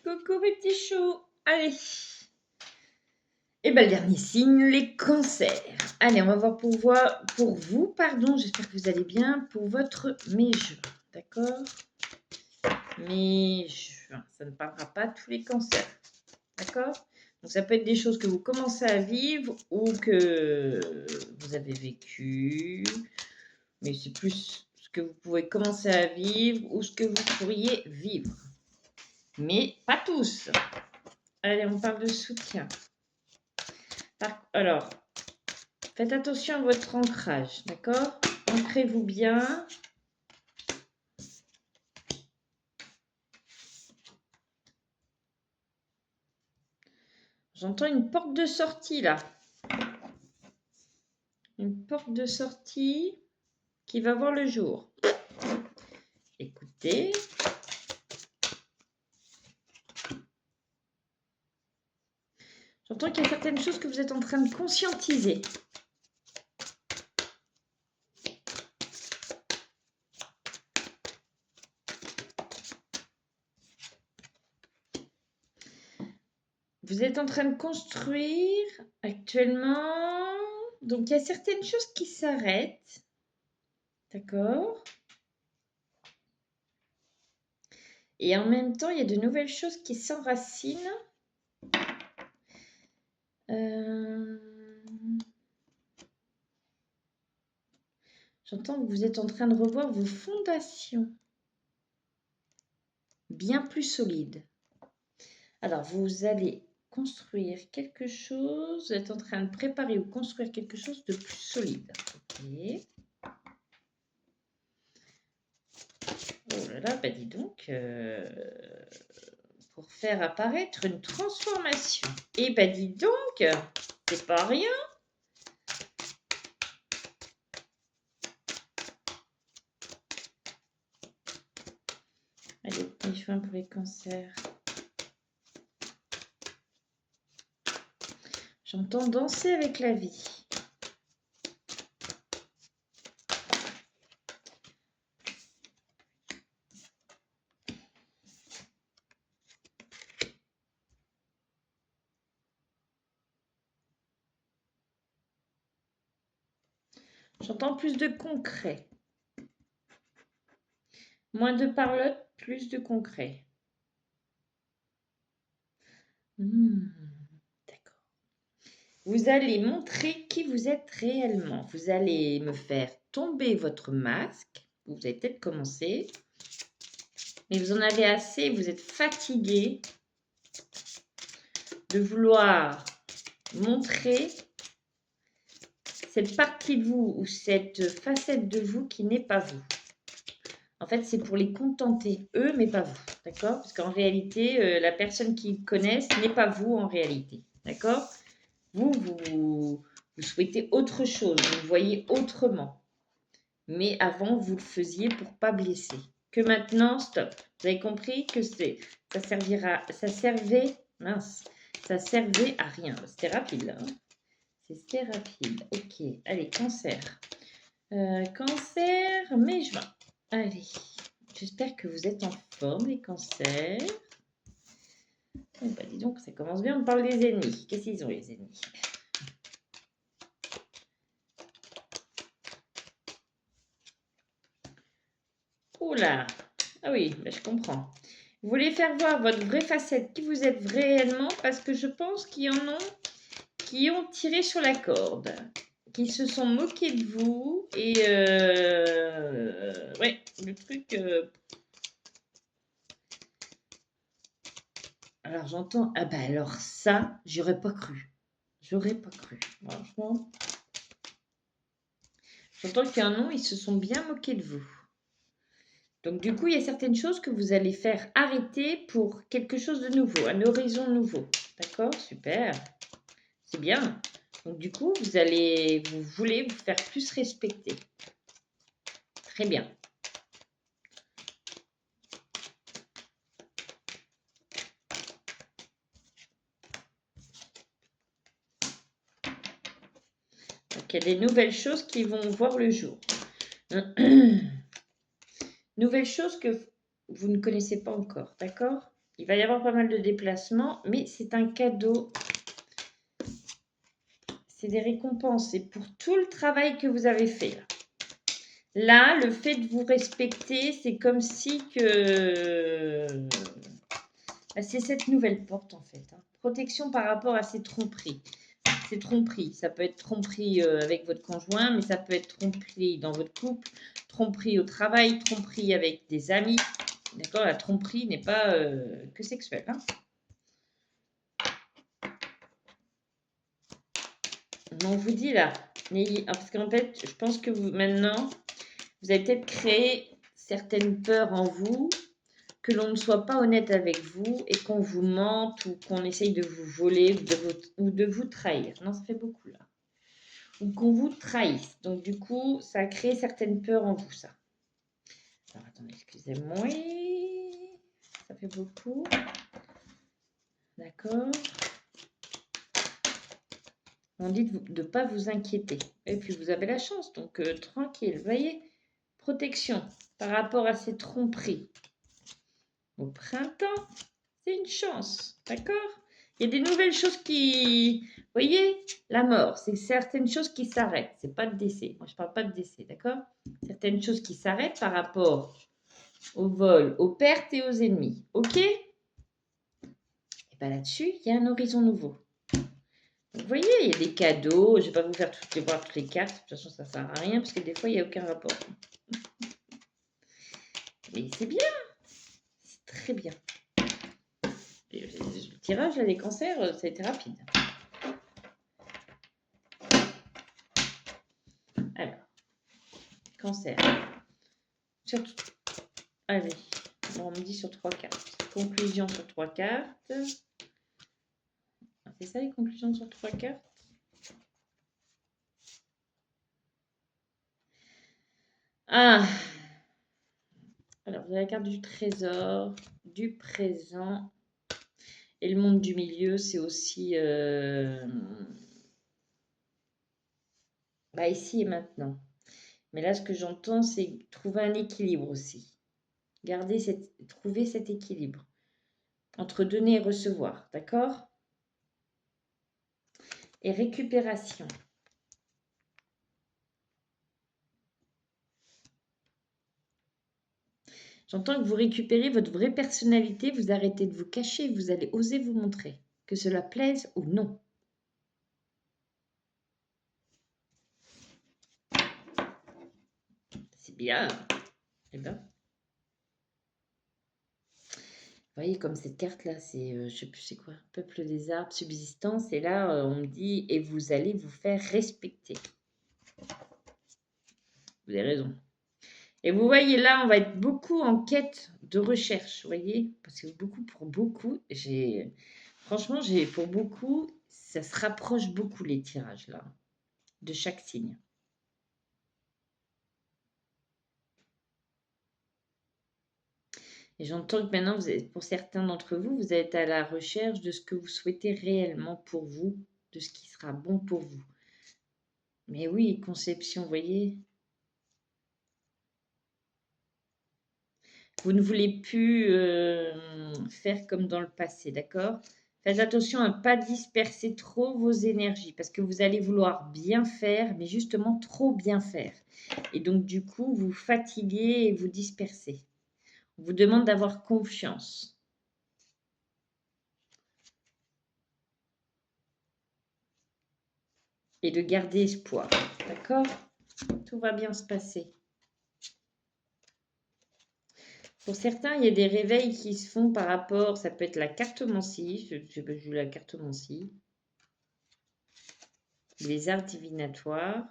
Coucou mes petits choux. Allez. Et bien le dernier signe, les cancers. Allez, on va voir pour vous, j'espère que vous allez bien, pour votre mai-juin. D'accord? Mai-juin, ça ne parlera pas de tous les cancers. D'accord? Donc ça peut être des choses que vous commencez à vivre ou que vous avez vécu. Mais c'est plus ce que vous pouvez commencer à vivre ou ce que vous pourriez vivre. Mais pas tous. Allez, on parle de soutien. Alors, faites attention à votre ancrage, d'accord? Ancrez-vous bien. J'entends une porte de sortie là. Une porte de sortie qui va voir le jour. Écoutez. J'entends qu'il y a certaines choses que vous êtes en train de conscientiser. Vous êtes en train de construire actuellement. Donc, il y a certaines choses qui s'arrêtent. D'accord? Et en même temps, il y a de nouvelles choses qui s'enracinent. J'entends que vous êtes en train de revoir vos fondations. Bien plus solides. Alors, vous allez construire quelque chose. Vous êtes en train de préparer ou construire quelque chose de plus solide. Ok. Oh là là, bah dis donc. Pour faire apparaître une transformation. Et bah dis donc, c'est pas rien. Allez, mi-juin pour les cancers. J'entends danser avec la vie. J'entends plus de concret. Moins de parlotte, plus de concret. D'accord. Vous allez montrer qui vous êtes réellement. Vous allez me faire tomber votre masque. Vous avez peut-être commencé. Mais vous en avez assez. Vous êtes fatigué de vouloir montrer cette partie de vous ou cette facette de vous qui n'est pas vous. En fait, c'est pour les contenter, eux, mais pas vous. D'accord? Parce qu'en réalité, la personne qu'ils connaissent n'est pas vous en réalité. D'accord? Vous souhaitez autre chose, vous le voyez autrement. Mais avant, vous le faisiez pour pas blesser. Que maintenant, stop. Vous avez compris que ça servait à rien. C'était rapide, là. C'était rapide. Ok, allez, cancer. Cancer, mai-juin. Allez, j'espère que vous êtes en forme, les cancers. Oh, bah dis donc, ça commence bien, on parle des ennemis. Qu'est-ce qu'ils ont, les ennemis? Oula, ah oui, bah, je comprends. Vous voulez faire voir votre vraie facette, qui vous êtes réellement, parce que je pense qu'il y en a qui ont tiré sur la corde, qui se sont moqués de vous, et ouais, le truc... Alors j'entends, ah bah alors ça, j'aurais pas cru. J'aurais pas cru, franchement. J'entends qu'il y en a, ils se sont bien moqués de vous. Donc, du coup, il y a certaines choses que vous allez faire arrêter pour quelque chose de nouveau, un horizon nouveau. D'accord? Super. C'est bien. Donc, du coup, vous voulez vous faire plus respecter. Très bien. Donc, il y a des nouvelles choses qui vont voir le jour. Nouvelles choses que vous ne connaissez pas encore. D'accord? Il va y avoir pas mal de déplacements, mais c'est un cadeau. C'est des récompenses. C'est pour tout le travail que vous avez fait. Là, le fait de vous respecter, c'est comme si que... c'est cette nouvelle porte, en fait. Protection par rapport à ces tromperies. Ces tromperies, ça peut être tromperie avec votre conjoint, mais ça peut être tromperie dans votre couple, tromperie au travail, tromperie avec des amis. D'accord, la tromperie n'est pas que sexuelle. On vous dit là, parce qu'en fait, je pense que vous, maintenant, vous avez peut-être créé certaines peurs en vous, que l'on ne soit pas honnête avec vous et qu'on vous mente ou qu'on essaye de vous voler ou de vous trahir. Non, ça fait beaucoup là. Ou qu'on vous trahisse. Donc du coup, ça a créé certaines peurs en vous, ça. Alors attendez, excusez-moi. Ça fait beaucoup. D'accord. On dit de ne pas vous inquiéter. Et puis vous avez la chance, donc tranquille. Vous voyez, protection par rapport à ces tromperies. Au printemps, c'est une chance, d'accord? Il y a des nouvelles choses qui... Vous voyez, la mort, c'est certaines choses qui s'arrêtent. C'est pas de décès. Moi, je parle pas de décès, d'accord? Certaines choses qui s'arrêtent par rapport au vol, aux pertes et aux ennemis. OK? Et bien là-dessus, il y a un horizon nouveau. Donc, vous voyez, il y a des cadeaux. Je ne vais pas vous faire voir toutes les cartes. De toute façon, ça ne sert à rien parce que des fois, il n'y a aucun rapport. Mais c'est bien. C'est très bien. Le tirage, là, les cancers, ça a été rapide. Alors, cancer. Allez, on me dit sur 3 cartes. Conclusion sur 3 cartes. C'est ça les conclusions sur 3 cartes? Ah! Alors, vous avez la carte du trésor, du présent. Et le monde du milieu, c'est aussi ici et maintenant. Mais là, ce que j'entends, c'est trouver un équilibre aussi. Trouver cet équilibre entre donner et recevoir, d'accord? Et récupération. J'entends que vous récupérez votre vraie personnalité, vous arrêtez de vous cacher, vous allez oser vous montrer, que cela plaise ou non. C'est bien. Eh bien. Vous voyez, comme cette carte-là, c'est, je ne sais plus c'est quoi, peuple des arbres, subsistance. Et là, on me dit, et vous allez vous faire respecter. Vous avez raison. Et vous voyez, là, on va être beaucoup en quête de recherche, vous voyez? Parce que pour beaucoup, franchement, pour beaucoup, ça se rapproche beaucoup, les tirages, là, de chaque signe. Et j'entends que maintenant, pour certains d'entre vous, vous êtes à la recherche de ce que vous souhaitez réellement pour vous, de ce qui sera bon pour vous. Mais oui, conception, vous voyez? Vous ne voulez plus faire comme dans le passé, d'accord? Faites attention à ne pas disperser trop vos énergies parce que vous allez vouloir bien faire, mais justement trop bien faire. Et donc, du coup, vous fatiguez et vous dispersez. On vous demande d'avoir confiance. Et de garder espoir, d'accord? Tout va bien se passer. Pour certains, il y a des réveils qui se font par rapport, ça peut être la cartomancie, je joue la cartomancie, les arts divinatoires.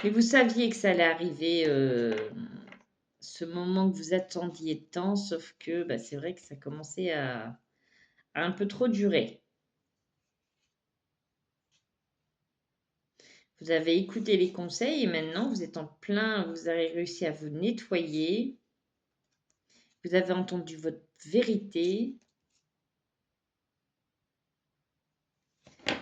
Mais vous saviez que ça allait arriver, ce moment que vous attendiez tant, sauf que c'est vrai que ça commençait à un peu trop durer. Vous avez écouté les conseils et maintenant vous êtes en plein, vous avez réussi à vous nettoyer. Vous avez entendu votre vérité.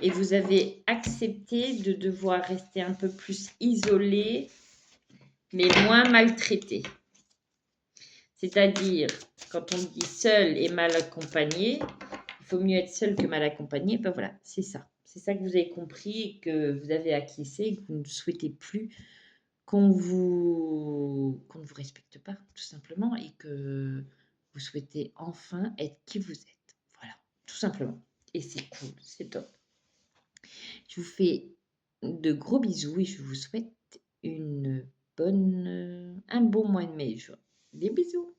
Et vous avez accepté de devoir rester un peu plus isolé, mais moins maltraité. C'est-à-dire, quand on dit seul et mal accompagné, il faut mieux être seul que mal accompagné. Ben voilà, c'est ça. C'est ça que vous avez compris et que vous avez acquiescé et que vous ne souhaitez plus qu'on ne vous respecte pas, tout simplement, et que vous souhaitez enfin être qui vous êtes. Voilà, tout simplement. Et c'est cool, c'est top. Je vous fais de gros bisous et je vous souhaite un bon mois de mai et juin. Des bisous.